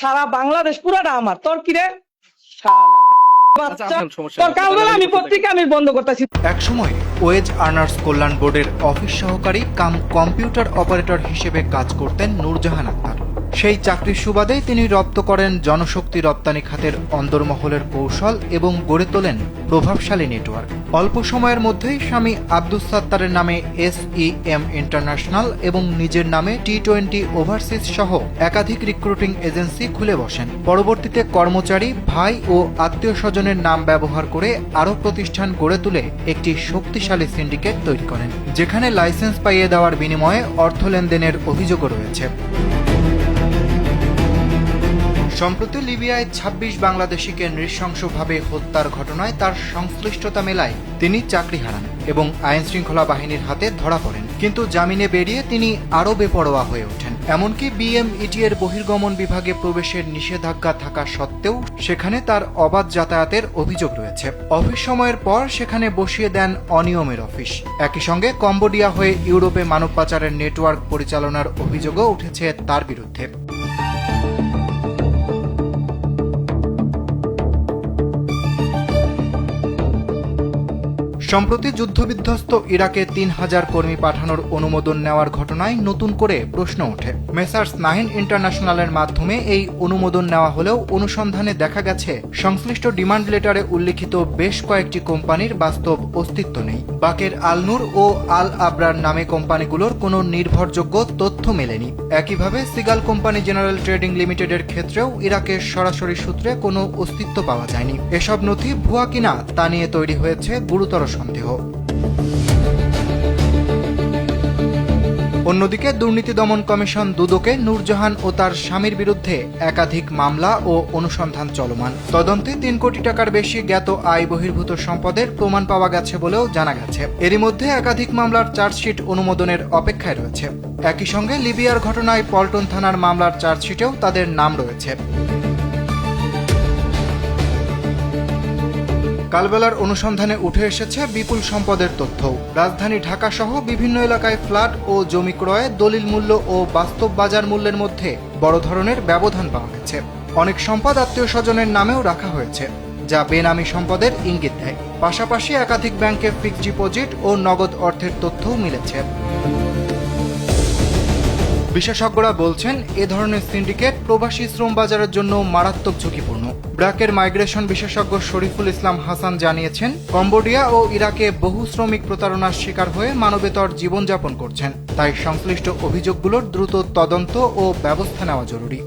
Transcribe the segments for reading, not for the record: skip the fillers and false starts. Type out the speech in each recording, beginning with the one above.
সারা বাংলাদেশ পুরাটা আমার। তোর কি রে আমি পত্রিকা আমি বন্ধ করতেছি। একসময় ওয়েজ আর্নার্স কল্যাণ বোর্ডের অফিস সহকারী কাম কম্পিউটার অপারেটর হিসেবে কাজ করতেন নূরজাহান আক্তার। সেই চাকরির সুবাদেই তিনি রপ্ত করেন জনশক্তি রপ্তানি খাতের অন্দরমহলের কৌশল এবং গড়ে তোলেন প্রভাবশালী নেটওয়ার্ক। অল্প সময়ের মধ্যেই স্বামী আব্দুস সাত্তারের নামে SEM ইন্টারন্যাশনাল এবং নিজের নামে T20 ওভারসিজ সহ একাধিক রিক্রুটিং এজেন্সি খুলে বসেন। পরবর্তীতে কর্মচারী, ভাই ও আত্মীয় স্বজনের নাম ব্যবহার করে আরও প্রতিষ্ঠান গড়ে তুলে একটি শক্তিশালী সিন্ডিকেট তৈরি করেন, যেখানে লাইসেন্স পাইয়ে দেওয়ার বিনিময়ে অর্থ লেনদেনের অভিযোগও রয়েছে। সম্প্রতি লিবিয়ায় ২৬ বাংলাদেশিকে নৃশংসভাবে হত্যার ঘটনায় তার সংশ্লিষ্টতা মেলায় তিনি চাকরি হারান এবং আইনশৃঙ্খলা বাহিনীর হাতে ধরা পড়েন। কিন্তু জামিনে বেরিয়ে তিনি আরও বেপরোয়া হয়ে ওঠেন। এমনকি BMET এর বহির্গমন বিভাগে প্রবেশের নিষেধাজ্ঞা থাকা সত্ত্বেও সেখানে তার অবাধ যাতায়াতের অভিযোগ রয়েছে। অফিস সময়ের পর সেখানে বসিয়ে দেন অনিয়মের অফিস। একই সঙ্গে কম্বোডিয়া হয়ে ইউরোপে মানব পাচারের নেটওয়ার্ক পরিচালনার অভিযোগও উঠেছে তার বিরুদ্ধে। সম্প্রতি যুদ্ধবিধ্বস্ত ইরাকে ৩,০০০ কর্মী পাঠানোর অনুমোদন নেওয়ার ঘটনায় নতুন করে প্রশ্ন ওঠে। মেসার্স নাহিন ইন্টারন্যাশনালের মাধ্যমে এই অনুমোদন নেওয়া হলেও অনুসন্ধানে দেখা গেছে সংশ্লিষ্ট ডিমান্ড লেটারে উল্লিখিত বেশ কয়েকটি কোম্পানির বাস্তব অস্তিত্ব নেই। বাকের আল নূর ও আল আবরার নামে কোম্পানিগুলোর কোনো নির্ভরযোগ্য তথ্য মেলেনি। একইভাবে সিগাল কোম্পানি জেনারেল ট্রেডিং লিমিটেডের ক্ষেত্রেও ইরাকের সরাসরি সূত্রে কোনো অস্তিত্ব পাওয়া যায়নি। এসব নথি ভুয়া কিনা তা নিয়ে তৈরি হয়েছে গুরুতর সন্দেহ। অন্যদিকে দুর্নীতি দমন কমিশন দুদকে নূরজাহান ও তার স্বামীর বিরুদ্ধে একাধিক মামলা ও অনুসন্ধান চলমান। তদন্তে ৩ কোটি টাকার বেশি জ্ঞাত আয় বহির্ভূত সম্পদের প্রমাণ পাওয়া গেছে বলেও জানা গেছে। এরই মধ্যে একাধিক মামলার চার্জশিট অনুমোদনের অপেক্ষায় রয়েছে। একই সঙ্গে লিবিয়ার ঘটনায় পল্টন থানার মামলার চার্জশিটেও তাদের নাম রয়েছে। কালবেলার অনুসন্ধানে উঠে এসেছে বিপুল সম্পদের তথ্য। রাজধানী ঢাকা সহ বিভিন্ন এলাকায় ফ্ল্যাট ও জমি ক্রয়ে দলিল মূল্য ও বাস্তব বাজার মূল্যের মধ্যে বড় ধরনের ব্যবধান পাওয়া গেছে। অনেক সম্পদ আত্মীয় স্বজনের নামেও রাখা হয়েছে, যা বেনামি সম্পদের ইঙ্গিত দেয়। পাশাপাশি একাধিক ব্যাংকে ফিক্সড ডিপোজিট ও নগদ অর্থের তথ্যও মিলেছে। বিশেষজ্ঞরা বলছেন, এ ধরনের সিন্ডিকেট প্রবাসী শ্রম বাজারের জন্য মারাত্মক ঝুঁকিপূর্ণ। ব্র্যাকের মাইগ্রেশন বিশেষজ্ঞ শরীফুল ইসলাম হাসান জানিয়েছেন, কম্বোডিয়া ও ইরাকে বহু শ্রমিক প্রতারণার শিকার হয়ে মানবেতর জীবনযাপন করছেন। তাই সংশ্লিষ্ট অভিযোগগুলোর দ্রুত তদন্ত ও ব্যবস্থা নেওয়া জরুরি।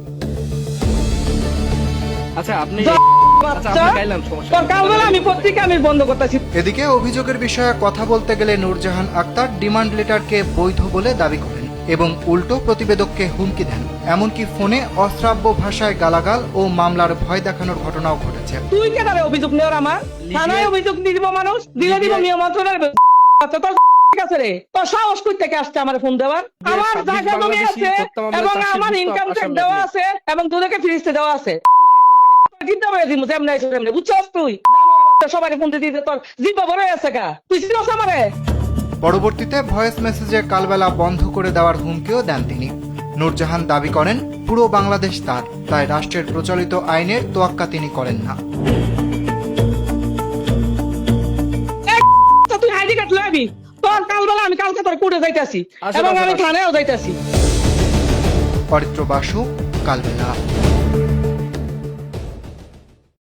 এদিকে অভিযোগের বিষয়ে কথা বলতে গেলে নূরজাহান আক্তার ডিমান্ড লেটারকে বৈধ বলে দাবি করেন এবং উল্টো প্রতিবেদককে হুমকি দেন। এমনকি ফোনে অশ্রাব্য ভাষায় গালাগাল ও মামলার ভয় দেখানোর ঘটনাও ঘটেছে। তুই কে তারে অভিযোগ নেওয়ার? আমার থানায় অভিযোগ দিয়ে দিব, মানুষ দিলে দিব, নিয়ম মন্ত্রণালয় আছে রে। তোর সাহস কই থেকে আসছে আমার ফোন দেওয়ার? আমার জায়গা জমি আছে এবং আমার ইনকাম ট্যাক্স দেওয়া আছে এবং তোদেরকে ফিরিস্তে দেওয়া আছে। চিন্তা করে দিব যেমন বুঝছস তুই? সবাই ফোন দিতে তোর জিব্বা বড় আছে গা। তুই চিনস আমারে? পরবর্তীতে ভয়েস মেসেজে কালবেলা বন্ধ করে দেওয়ার হুমকিও দেন তিনি। নূরজাহান দাবি করেন, পুরো বাংলাদেশ তার, তাই রাষ্ট্রের প্রচলিত আইনের তোয়াক্কা তিনি করেন না। তুই আইডি কার্ড লবি তোর কালবেলা আমি কালকে তোর কোর্টে যাইতাছি এবং আমি থানায়ও যাইতাছি। অরিত্র বাসু, কালবেলা।